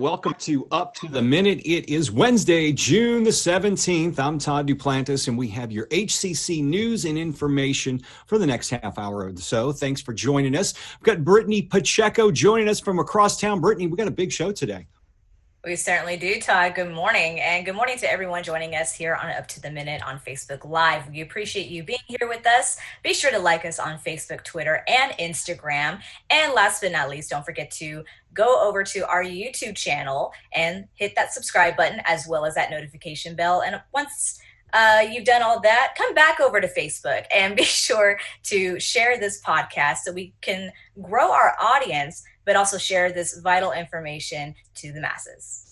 Welcome to Up to the Minute. It is Wednesday, June the 17th. I'm Todd Duplantis, and we have your HCC news and information for the next half hour or so. Thanks for joining us. We've got Brittany Pacheco joining us from across town. Brittany, we got a big show today. We certainly do, Todd. Good morning. And good morning to everyone joining us here on Up to the Minute on Facebook Live. We appreciate you being here with us. Be sure to like us on Facebook, Twitter, and Instagram. And last but not least, don't forget to go over to our YouTube channel and hit that subscribe button as well as that notification bell. And once you've done all that, come back over to Facebook and be sure to share this podcast so we can grow our audience, but also share this vital information to the masses.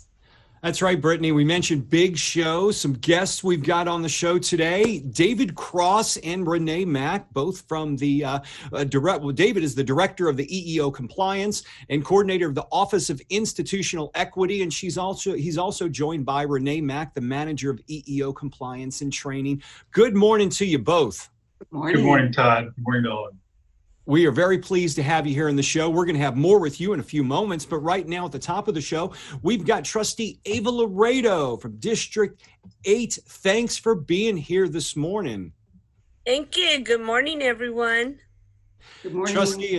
That's right, Brittany. We mentioned big show. Some guests we've got on the show today. David Cross and Renee Mack, both from the David is the director of the EEO Compliance and coordinator of the Office of Institutional Equity, and he's also joined by Renee Mack, the manager of EEO Compliance and Training. Good morning to you both. Good morning. Good morning, Todd. Good morning to all. We are very pleased to have you here in the show. We're going to have more with you in a few moments, but right now at the top of the show, we've got Trustee Eva Loredo from District 8. Thanks for being here this morning. Thank you. Good morning, everyone. Good morning. Trustee,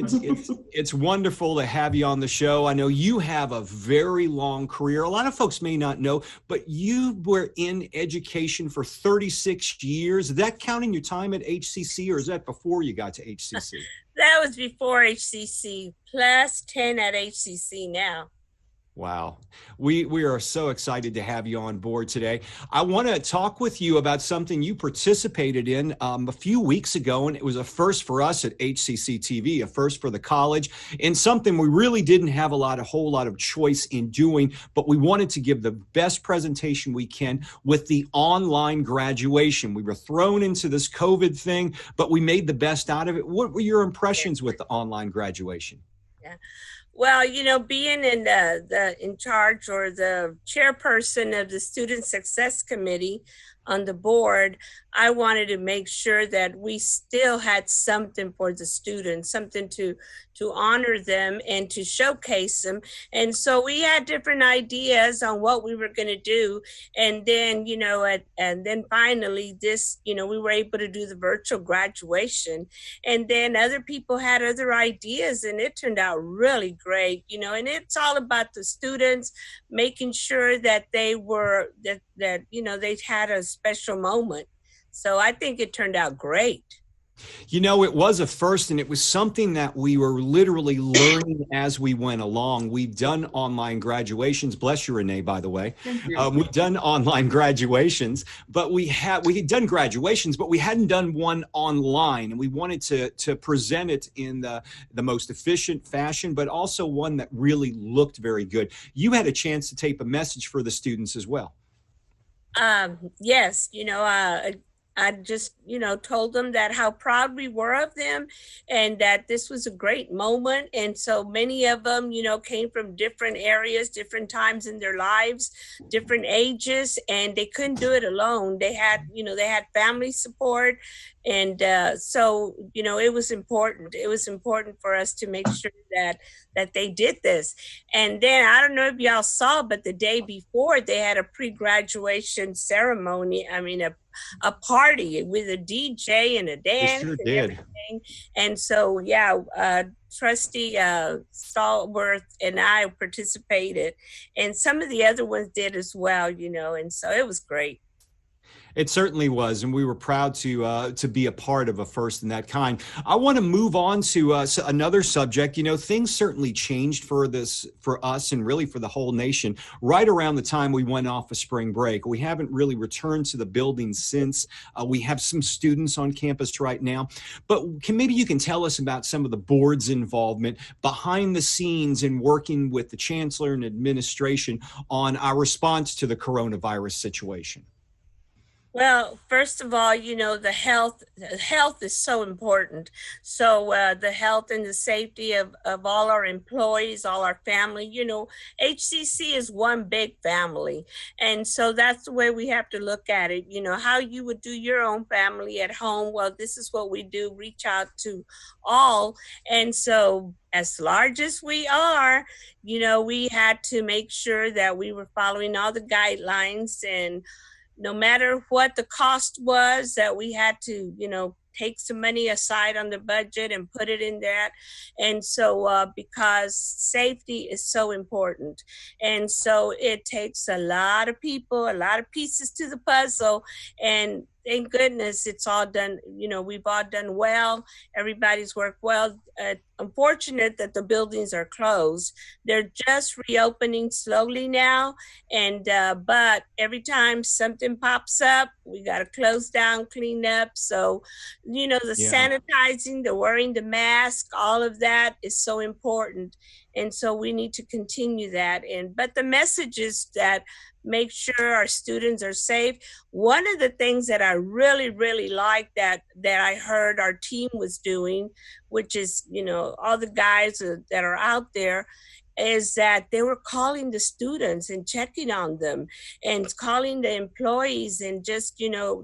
it's wonderful to have you on the show. I know you have a very long career. A lot of folks may not know, but you were in education for 36 years. Is that counting your time at HCC, or is that before you got to HCC? That was before HCC, plus 10 at HCC now. Wow. We are so excited to have you on board today. I want to talk with you about something you participated in a few weeks ago, and it was a first for us at HCCTV, a first for the college, and something we really didn't have a whole lot of choice in doing, but we wanted to give the best presentation we can with the online graduation. We were thrown into this COVID thing, but we made the best out of it. What were your impressions with the online graduation? Yeah. Well, being in charge or the chairperson of the Student Success Committee on the board, I wanted to make sure that we still had something for the students, something to honor them and to showcase them. And so we had different ideas on what we were going to do. And then, and then finally this, we were able to do the virtual graduation. And then other people had other ideas, and it turned out really great, and it's all about the students making sure that they were, that they had a special moment. So I think it turned out great. It was a first, and it was something that we were literally learning as we went along. We've done online graduations. Bless you, Renee, by the way. We've done online graduations, but we had done graduations, but we hadn't done one online, and we wanted to present it in the most efficient fashion, but also one that really looked very good. You had a chance to tape a message for the students as well. Yes, I just, told them that how proud we were of them and that this was a great moment. And so many of them, came from different areas, different times in their lives, different ages, and they couldn't do it alone. They had, they had family support. And so, it was important. It was important for us to make sure that they did this. And then I don't know if y'all saw, but the day before they had a pre-graduation ceremony. I mean, a party with a DJ and a dance and everything. And so, Trustee Stallworth and I participated, and some of the other ones did as well, and so it was great. It certainly was, and we were proud to be a part of a first in that kind. I want to move on to another subject. Things certainly changed for us and really for the whole nation right around the time we went off of spring break. We haven't really returned to the building since. We have some students on campus right now, but maybe you can tell us about some of the board's involvement behind the scenes in working with the chancellor and administration on our response to the coronavirus situation. Well, first of all, the health is so important. So the health and the safety of all our employees, all our family, HCC is one big family. And so that's the way we have to look at it. How you would do your own family at home. Well, this is what we do, reach out to all. And so as large as we are, we had to make sure that we were following all the guidelines, and no matter what the cost was, that we had to, take some money aside on the budget and put it in that. And so because safety is so important. And so it takes a lot of people, a lot of pieces to the puzzle. And thank goodness it's all done. We've all done well. Everybody's worked well. Unfortunate that the buildings are closed. They're just reopening slowly now. And but every time something pops up, we got to close down, clean up. So, the sanitizing, the wearing the mask, all of that is so important. And so we need to continue that. But the message is that make sure our students are safe. One of the things that I really, really like that I heard our team was doing, which is, all the guys that are out there, is that they were calling the students and checking on them and calling the employees, and just,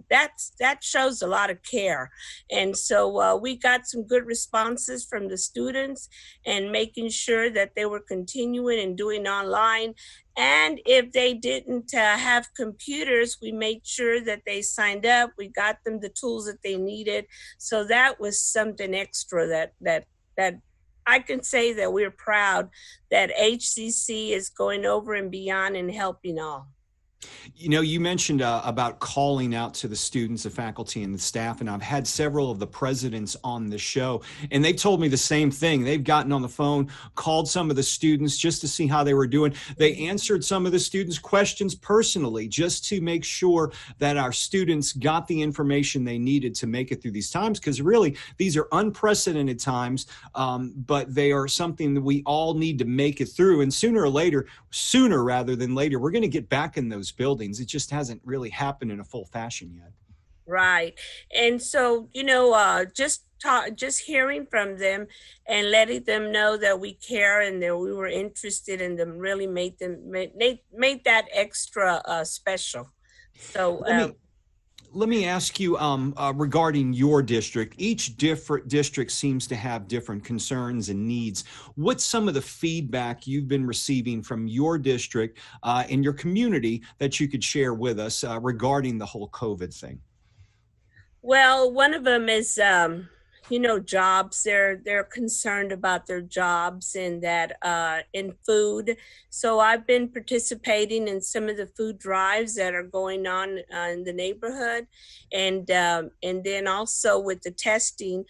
that shows a lot of care. And so we got some good responses from the students, and making sure that they were continuing and doing online. And if they didn't have computers, we made sure that they signed up. We got them the tools that they needed. So that was something extra that I can say that we're proud that HCC is going over and beyond and helping all. You mentioned about calling out to the students, the faculty, and the staff, and I've had several of the presidents on the show, and they told me the same thing. They've gotten on the phone, called some of the students just to see how they were doing. They answered some of the students' questions personally, just to make sure that our students got the information they needed to make it through these times, because really, these are unprecedented times, but they are something that we all need to make it through, and sooner rather than later, we're going to get back in those buildings. It just hasn't really happened in a full fashion yet. Right. And so, just hearing from them and letting them know that we care and that we were interested in them really made that extra special. So let me ask you regarding your district. Each different district seems to have different concerns and needs. What's some of the feedback you've been receiving from your district and your community that you could share with us regarding the whole COVID thing? Well, one of them is jobs. They're concerned about their jobs and that in food. So I've been participating in some of the food drives that are going on in the neighborhood, and then also with the testing.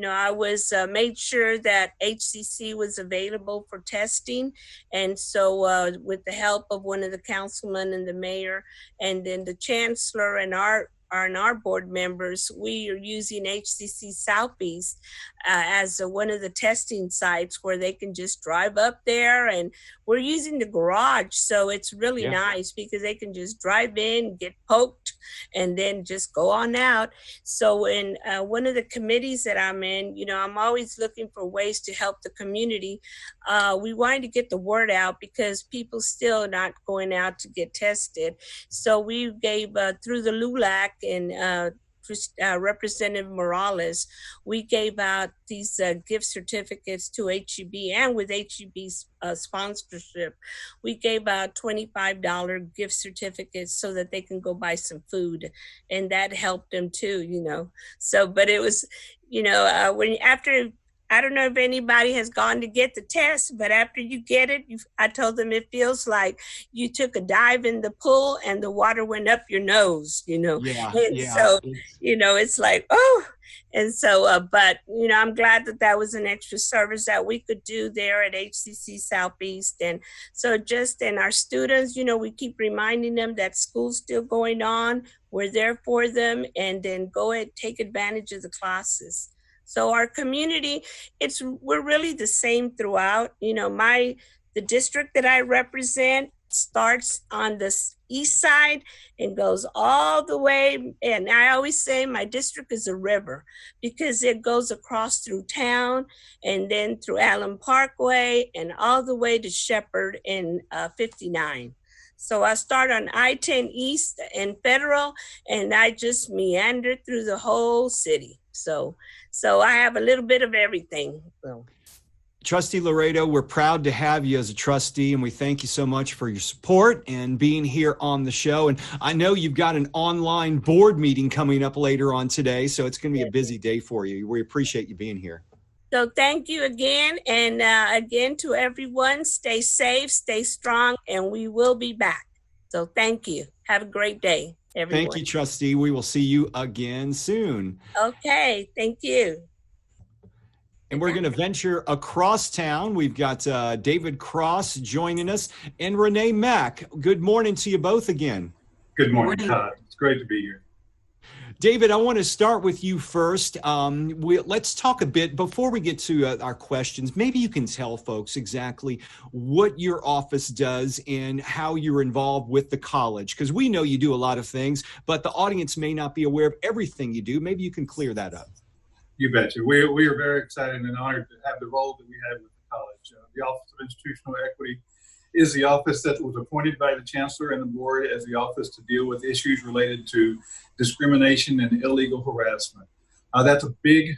I was made sure that HCC was available for testing. And so with the help of one of the councilmen and the mayor, and then the chancellor and our board members, we are using HCC Southeast as one of the testing sites where they can just drive up there, and we're using the garage. So it's really nice because they can just drive in, get poked, and then just go on out. So in one of the committees that I'm in, I'm always looking for ways to help the community. We wanted to get the word out because people still not going out to get tested. So we gave through the LULAC and Representative Morales, we gave out these gift certificates to HEB, and with HEB's sponsorship, we gave out $25 gift certificates so that they can go buy some food, and that helped them too, So, but it was, I don't know if anybody has gone to get the test, but after you get it, I told them it feels like you took a dive in the pool and the water went up your nose, So, it's like, oh. And so, but, I'm glad that was an extra service that we could do there at HCC Southeast. And so and our students, we keep reminding them that school's still going on. We're there for them, and then go ahead, take advantage of the classes. So our community, we're really the same throughout. The district that I represent starts on the east side and goes all the way. And I always say my district is a river because it goes across through town and then through Allen Parkway and all the way to Shepherd in 59. So I start on I-10 East and Federal, and I just meander through the whole city. So I have a little bit of everything. So. Trustee Loredo, we're proud to have you as a trustee, and we thank you so much for your support and being here on the show. And I know you've got an online board meeting coming up later on today, so it's going to be a busy day for you. We appreciate you being here. So thank you again. And again, to everyone, stay safe, stay strong, and we will be back. So thank you. Have a great day, everyone. Thank you, Trustee. We will see you again soon. Okay, thank you. And we're going to venture across town. We've got David Cross joining us and Renee Mack. Good morning to you both again. Good morning, Todd. It's great to be here. David, I want to start with you first. Let's talk a bit before we get to our questions. Maybe you can tell folks exactly what your office does and how you're involved with the college, because we know you do a lot of things, but the audience may not be aware of everything you do. Maybe you can clear that up. You betcha. We are very excited and honored to have the role that we have with the college. The Office of Institutional Equity is the office that was appointed by the Chancellor and the board as the office to deal with issues related to discrimination and illegal harassment. That's a big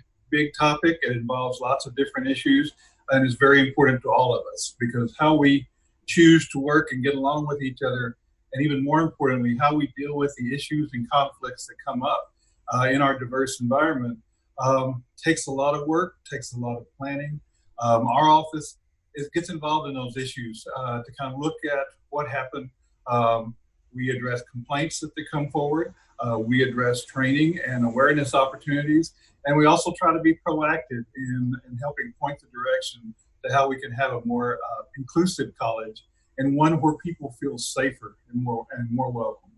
topic. It involves lots of different issues and is very important to all of us, because how we choose to work and get along with each other, and even more importantly, how we deal with the issues and conflicts that come up in our diverse environment, takes a lot of work, takes a lot of planning. Our office gets involved in those issues to kind of look at what happened. We address complaints that they come forward. We address training and awareness opportunities. And we also try to be proactive in helping point the direction to how we can have a more inclusive college, and one where people feel safer and more welcome.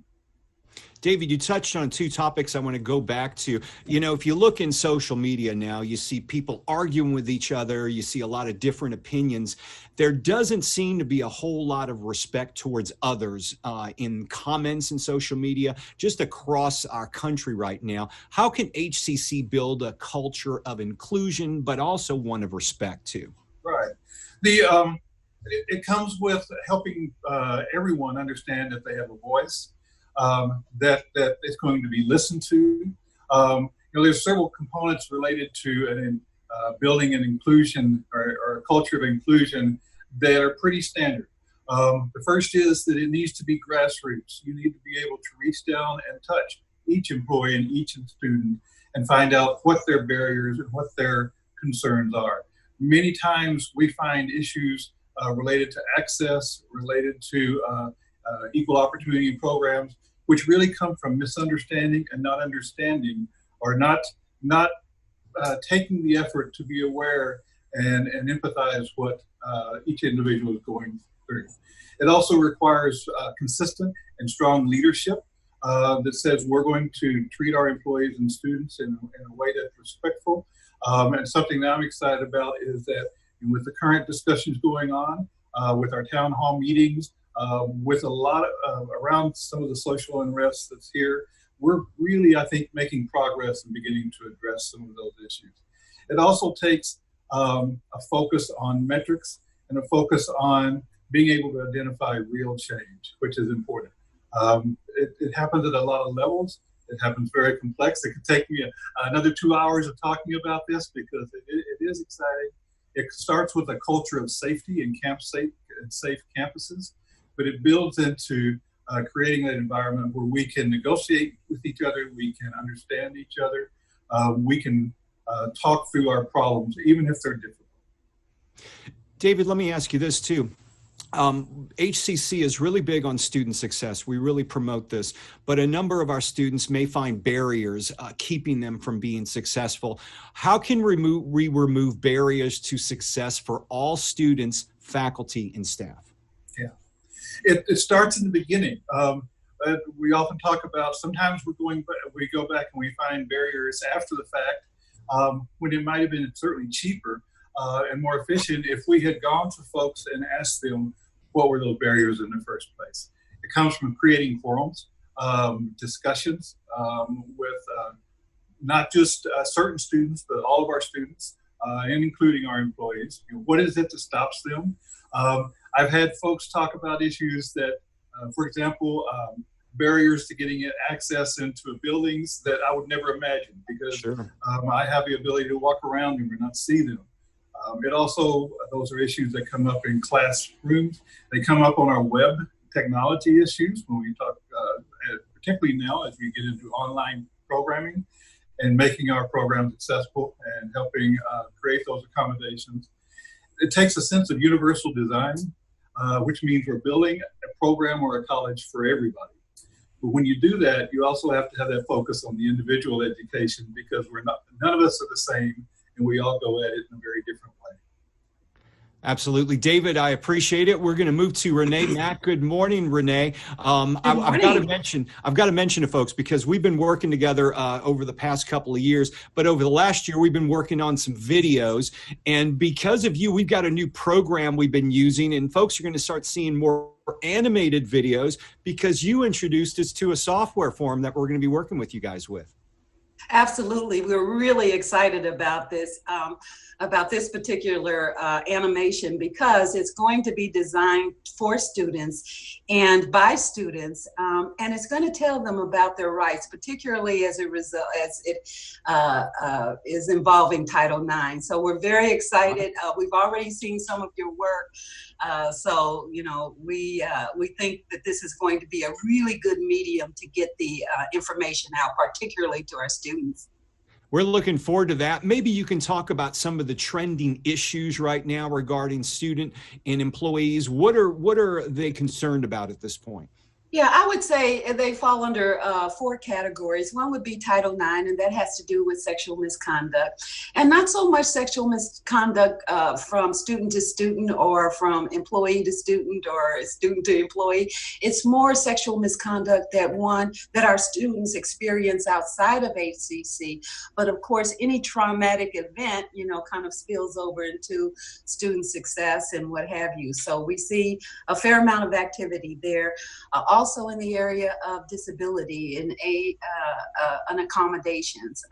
David, you touched on two topics I want to go back to. You know, if you look in social media now, you see people arguing with each other. You see a lot of different opinions. There doesn't seem to be a whole lot of respect towards others in comments in social media, just across our country right now. How can HCC build a culture of inclusion, but also one of respect too? Right. It comes with helping everyone understand that they have a voice. That is going to be listened to. There's several components related to building an inclusion or a culture of inclusion that are pretty standard. The first is that it needs to be grassroots. You need to be able to reach down and touch each employee and each student and find out what their barriers and what their concerns are. Many times we find issues related to access, related to equal opportunity programs, which really come from misunderstanding and not understanding, or not taking the effort to be aware and empathize what each individual is going through. It also requires consistent and strong leadership that says we're going to treat our employees and students in a way that's respectful. And something that I'm excited about is that with the current discussions going on, with our town hall meetings, with a lot of around some of the social unrest that's here, we're really, I think, making progress and beginning to address some of those issues. It also takes a focus on metrics and a focus on being able to identify real change, which is important. It happens at a lot of levels. It happens very complex. It could take me another 2 hours of talking about this, because it is exciting. It starts with a culture of safety and safe campuses. But it builds into creating an environment where we can negotiate with each other, we can understand each other, we can talk through our problems, even if they're difficult. David, let me ask you this too. HCC is really big on student success. We really promote this, but a number of our students may find barriers keeping them from being successful. How can we remove barriers to success for all students, faculty, and staff? Yeah. It starts in the beginning. We often talk about sometimes we go back and we find barriers after the fact, when it might have been certainly cheaper and more efficient if we had gone to folks and asked them what were those barriers in the first place. It comes from creating forums, discussions with not just certain students, but all of our students, and including our employees. What is it that stops them? I've had folks talk about issues that, for example, barriers to getting access into buildings that I would never imagine, because sure. I have the ability to walk around them and not see them. It also, those are issues that come up in classrooms. They come up on our web technology issues when we talk, particularly now as we get into online programming and making our programs accessible and helping create those accommodations. It takes a sense of universal design, which means we're building a program or a college for everybody. But when you do that, you also have to have that focus on the individual education, because none of us are the same, and we all go at it in a very different way. Absolutely. David, I appreciate it. We're going to move to Renee Mack. Good morning, Renee. I've got to mention to folks, because we've been working together over the past couple of years, but over the last year, we've been working on some videos. And because of you, we've got a new program we've been using, and folks are going to start seeing more animated videos because you introduced us to a software form that we're going to be working with you guys with. Absolutely. We're really excited about this particular animation, because it's going to be designed for students and by students, and it's going to tell them about their rights, particularly as it is involving Title IX. So we're very excited. We've already seen some of your work. So, we think that this is going to be a really good medium to get the information out, particularly to our students. We're looking forward to that. Maybe you can talk about some of the trending issues right now regarding student and employees. What are they concerned about at this point? Yeah, I would say they fall under 4 categories. One would be Title IX, and that has to do with sexual misconduct. And not so much sexual misconduct from student to student or from employee to student or student to employee. It's more sexual misconduct that our students experience outside of HCC. But of course, any traumatic event, kind of spills over into student success and what have you. So we see a fair amount of activity there. Also in the area of disability and accommodations.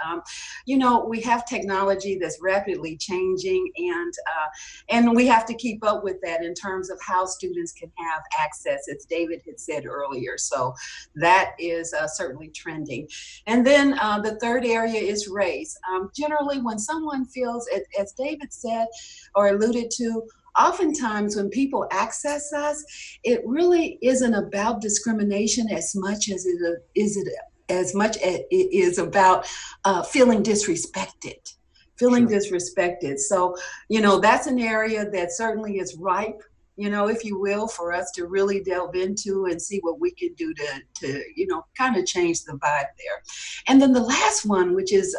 We have technology that's rapidly changing, and we have to keep up with that in terms of how students can have access, as David had said earlier. So that is certainly trending. And then the third area is race. Generally, when someone feels, as David said or alluded to, oftentimes when people access us, it really isn't about discrimination as much as it is about feeling disrespected. Disrespected. So, that's an area that certainly is ripe, if you will, for us to really delve into and see what we can do to kind of change the vibe there. And then the last one, which is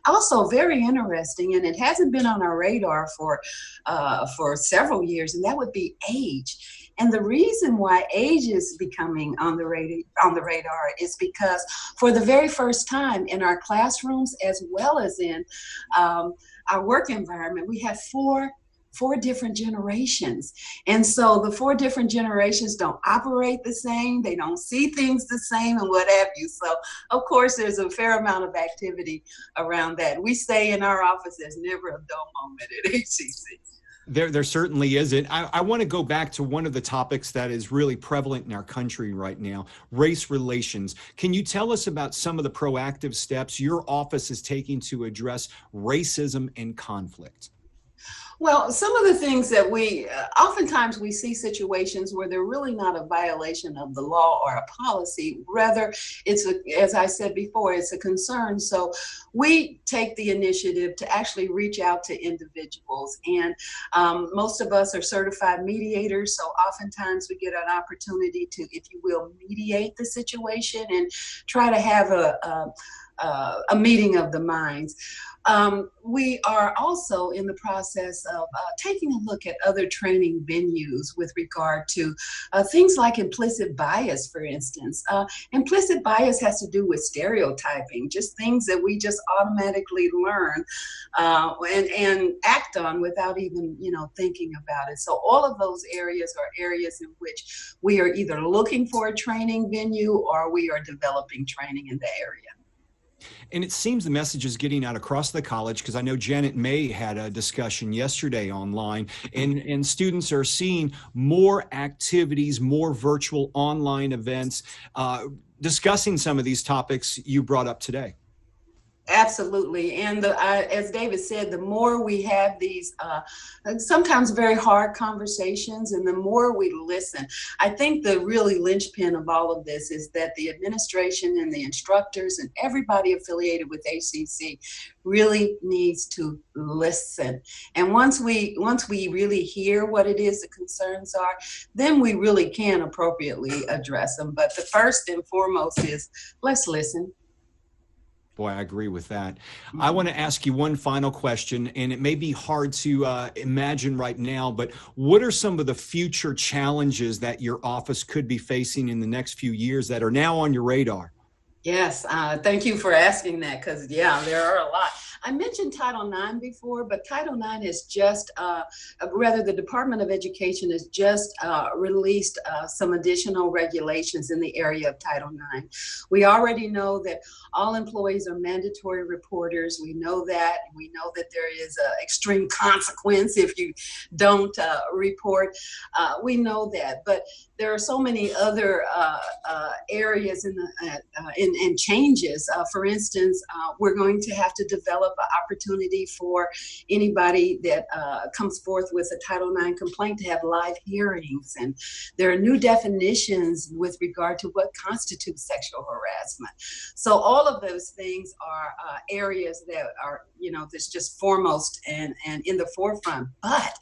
also very interesting, and it hasn't been on our radar for several years, and that would be age. And the reason why age is becoming on the radar is because for the very first time in our classrooms, as well as in our work environment, we have four different generations. And so the 4 different generations don't operate the same. They don't see things the same and what have you. So of course, there's a fair amount of activity around that. We say in our office, there's never a dull moment at HCC. There certainly isn't. I want to go back to one of the topics that is really prevalent in our country right now, race relations. Can you tell us about some of the proactive steps your office is taking to address racism and conflict? Well, some of the things that oftentimes we see situations where they're really not a violation of the law or a policy. Rather, as I said before, it's a concern. So we take the initiative to actually reach out to individuals. And most of us are certified mediators. So oftentimes we get an opportunity to, if you will, mediate the situation and try to have a meeting of the minds. We are also in the process of taking a look at other training venues with regard to things like implicit bias, for instance. Implicit bias has to do with stereotyping, just things that we just automatically learn and act on without even, thinking about it. So all of those areas are areas in which we are either looking for a training venue or we are developing training in the area. And it seems the message is getting out across the college, because I know Janet May had a discussion yesterday online, and students are seeing more activities, more virtual online events, discussing some of these topics you brought up today. Absolutely. And as David said, the more we have these sometimes very hard conversations and the more we listen, I think the really linchpin of all of this is that the administration and the instructors and everybody affiliated with HCC really needs to listen. And once we really hear what it is the concerns are, then we really can appropriately address them. But the first and foremost is let's listen. Boy, I agree with that. I want to ask you one final question, and it may be hard to imagine right now, but what are some of the future challenges that your office could be facing in the next few years that are now on your radar? Yes, thank you for asking that, because there are a lot. I mentioned Title IX before, but Title IX is just, the Department of Education has just released some additional regulations in the area of Title IX. We already know that all employees are mandatory reporters. We know that. We know that there is an extreme consequence if you don't report. We know that, but there are so many other areas in changes. For instance, we're going to have to develop an opportunity for anybody that comes forth with a Title IX complaint to have live hearings. And there are new definitions with regard to what constitutes sexual harassment. So all of those things are areas that are, that's just foremost and in the forefront. But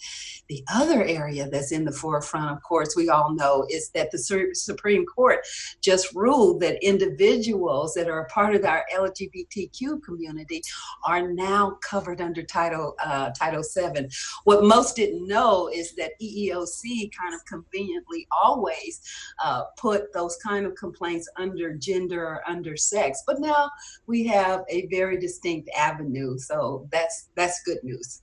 the other area that's in the forefront, of course, we all know, is that the Supreme Court just ruled that individuals that are a part of our LGBTQ community are now covered under Title VII. What most didn't know is that EEOC kind of conveniently always put those kind of complaints under gender or under sex. But now we have a very distinct avenue. So that's good news.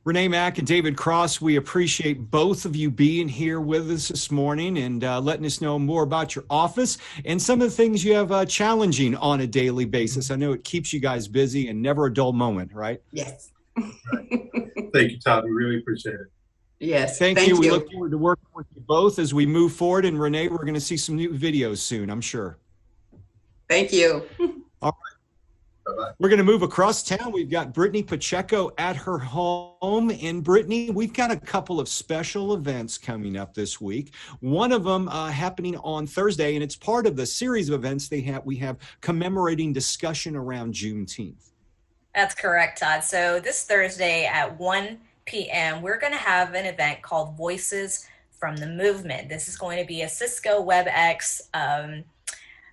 Renee Mack and David Cross, we appreciate both of you being here with us this morning and letting us know more about your office and some of the things you have challenging on a daily basis. I know it keeps you guys busy and never a dull moment, right? Yes. Right. Thank you, Todd. We really appreciate it. Yes. Thank you. We look forward to working with you both as we move forward. And Renee, we're going to see some new videos soon, I'm sure. Thank you. All right. Bye-bye. We're going to move across town. We've got Brittany Pacheco at her home. And Brittany, we've got a couple of special events coming up this week. One of them happening on Thursday, and it's part of the series of events we have commemorating discussion around Juneteenth. That's correct, Todd. So this Thursday at 1 p.m., we're going to have an event called Voices from the Movement. This is going to be a Cisco WebEx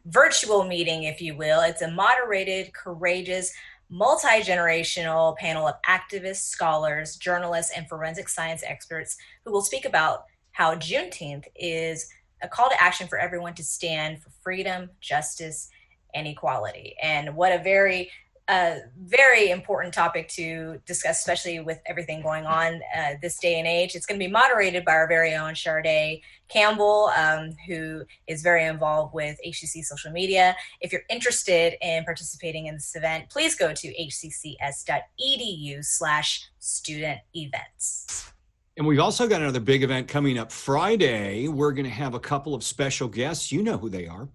virtual meeting, if you will. It's a moderated, courageous, multi-generational panel of activists, scholars, journalists, and forensic science experts who will speak about how Juneteenth is a call to action for everyone to stand for freedom, justice, and equality. And what a very important topic to discuss, especially with everything going on this day and age. It's going to be moderated by our very own Sharday Campbell, who is very involved with HCC social media. If you're interested in participating in this event, please go to hccs.edu/studentevents. And we've also got another big event coming up Friday. We're going to have a couple of special guests. You know who they are.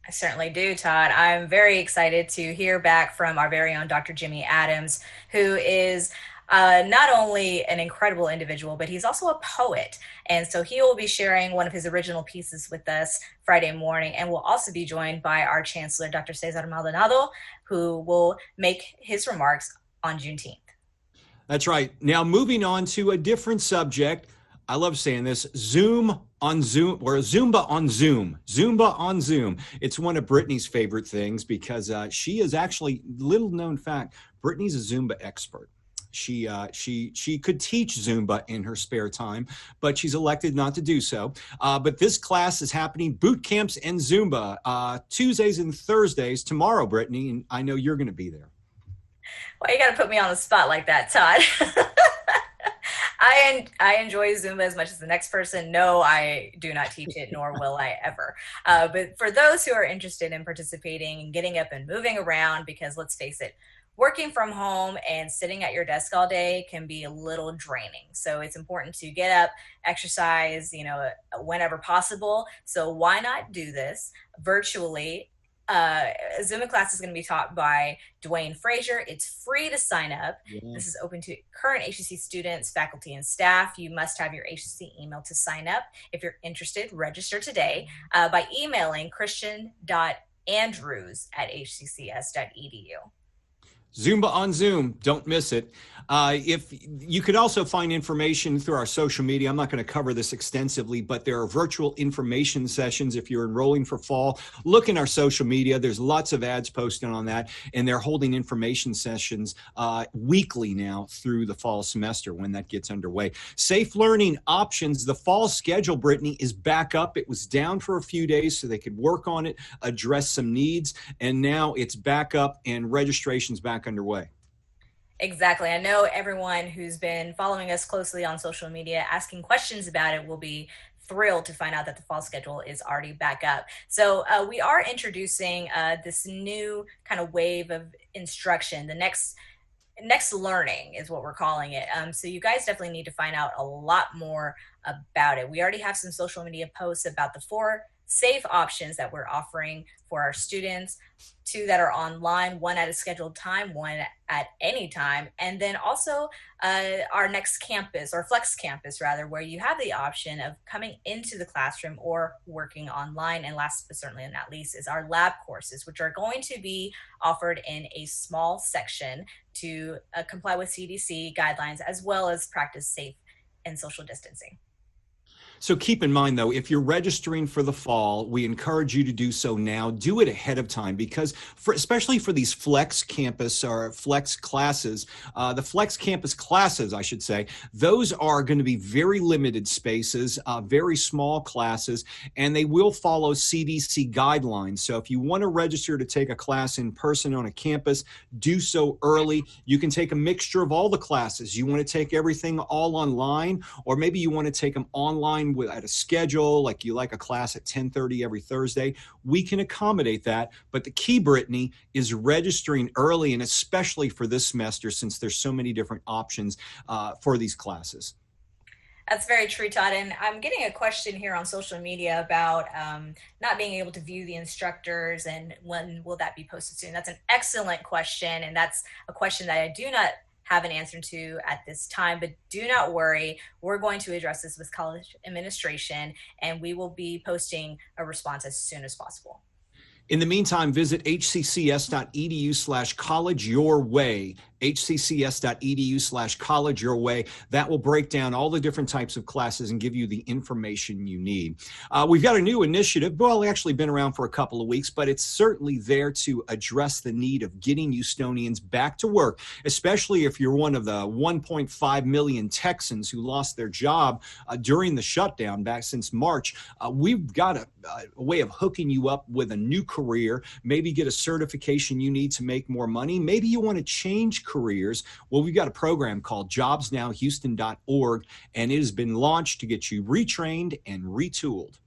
I certainly do, Todd. I'm very excited to hear back from our very own Dr. Jimmy Adams, who is not only an incredible individual, but he's also a poet. And so he will be sharing one of his original pieces with us Friday morning. And we'll also be joined by our Chancellor, Dr. Cesar Maldonado, who will make his remarks on Juneteenth. That's right. Now, moving on to a different subject. I love saying this, Zumba on Zoom. Zumba on Zoom. It's one of Brittany's favorite things because she is actually, little known fact, Brittany's a Zumba expert. She could teach Zumba in her spare time, but she's elected not to do so. But this class is happening, boot camps and Zumba, Tuesdays and Thursdays tomorrow, Brittany, and I know you're going to be there. Well, you got to put me on the spot like that, Todd. I enjoy Zumba as much as the next person. No, I do not teach it, nor will I ever. But for those who are interested in participating and getting up and moving around, because let's face it, working from home and sitting at your desk all day can be a little draining. So it's important to get up, exercise, whenever possible. So why not do this virtually Zumba class is going to be taught by Dwayne Frazier. It's free to sign up. Yeah. This is open to current HCC students, faculty, and staff. You must have your HCC email to sign up. If you're interested, register today by emailing christian.andrews@hccs.edu. Zumba on Zoom. Don't miss it. If you could also find information through our social media. I'm not going to cover this extensively, but there are virtual information sessions. If you're enrolling for fall, look in our social media. There's lots of ads posted on that, and they're holding information sessions weekly now through the fall semester when that gets underway. Safe learning options. The fall schedule, Brittany, is back up. It was down for a few days so they could work on it, address some needs, and now it's back up and registration's back underway. Exactly. I know everyone who's been following us closely on social media, asking questions about it, will be thrilled to find out that the fall schedule is already back up. So we are introducing this new kind of wave of instruction. The next learning is what we're calling it. So you guys definitely need to find out a lot more about it. We already have some social media posts about the 4 safe options that we're offering for our students, 2 that are online, 1 at a scheduled time, 1 at any time, and then also our next campus, or flex campus rather, where you have the option of coming into the classroom or working online. And last but certainly not least is our lab courses, which are going to be offered in a small section to comply with CDC guidelines, as well as practice safe and social distancing. So keep in mind, though, if you're registering for the fall, we encourage you to do so now. Do it ahead of time, because especially for these flex campus or flex classes, the flex campus classes, I should say, those are going to be very limited spaces, very small classes, and they will follow CDC guidelines. So if you want to register to take a class in person on a campus, do so early. You can take a mixture of all the classes. You want to take everything all online, or maybe you want to take them online at a schedule, like you like a class at 10:30 every Thursday. We can accommodate that. But the key, Brittany, is registering early, and especially for this semester, since there's so many different options for these classes. That's very true, Todd. And I'm getting a question here on social media about not being able to view the instructors, and when will that be posted soon? That's an excellent question, and that's a question that I do not have an answer to at this time, but do not worry. We're going to address this with college administration, and we will be posting a response as soon as possible. In the meantime, visit hccs.edu/collegeyourway, hccs.edu/collegeyourway. That will break down all the different types of classes and give you the information you need. We've got a new initiative. Well, it's actually been around for a couple of weeks, but it's certainly there to address the need of getting Houstonians back to work, especially if you're one of the 1.5 million Texans who lost their job during the shutdown back since March. We've got a way of hooking you up with a new career, maybe get a certification you need to make more money. Maybe you want to change careers. Well, we've got a program called jobsnowhouston.org, and it has been launched to get you retrained and retooled.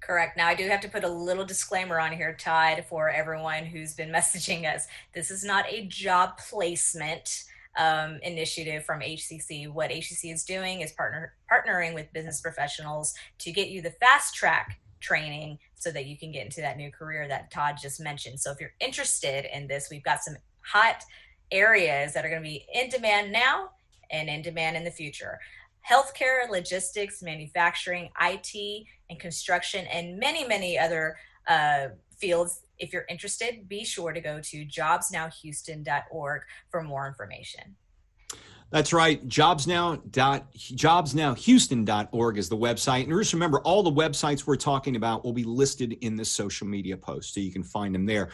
Correct. Now, I do have to put a little disclaimer on here, Todd, for everyone who's been messaging us. This is not a job placement initiative from HCC. What HCC is doing is partnering with business professionals to get you the fast track training so that you can get into that new career that Todd just mentioned. So if you're interested in this, we've got some hot areas that are going to be in demand now and in demand in the future. Healthcare, logistics, manufacturing, IT, and construction, and many, many other fields. If you're interested, be sure to go to jobsnowhouston.org for more information. That's right. Jobsnowhouston.org is the website. And just remember, all the websites we're talking about will be listed in this social media post, so you can find them there.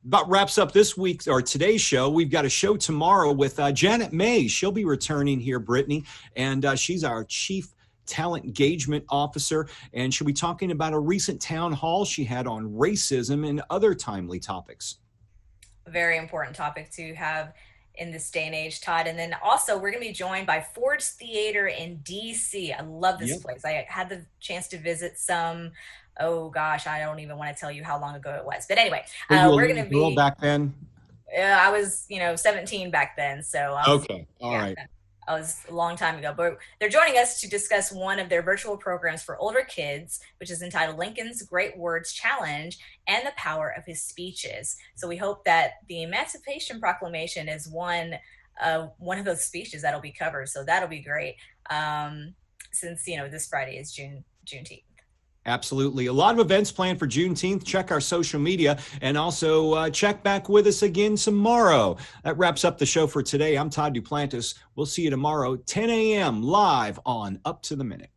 About wraps up this week's or today's show. We've got a show tomorrow with Janet May. She'll be returning here, Brittany, and she's our Chief Talent Engagement Officer, and she'll be talking about a recent town hall she had on racism and other timely topics. A very important topic to have in this day and age, Todd. And then also we're going to be joined by Ford's Theater in DC. I love this place. I had the chance to visit some, oh gosh, I don't even want to tell you how long ago it was. But anyway, we're going to be back then. I was, 17 back then. So okay. All right. It was a long time ago, but they're joining us to discuss one of their virtual programs for older kids, which is entitled Lincoln's Great Words Challenge and the Power of His Speeches. So we hope that the Emancipation Proclamation is one of those speeches that'll be covered. So that'll be great. Since, this Friday is Juneteenth. Absolutely. A lot of events planned for Juneteenth. Check our social media and also check back with us again tomorrow. That wraps up the show for today. I'm Todd Duplantis. We'll see you tomorrow, 10 a.m. live on Up to the Minute.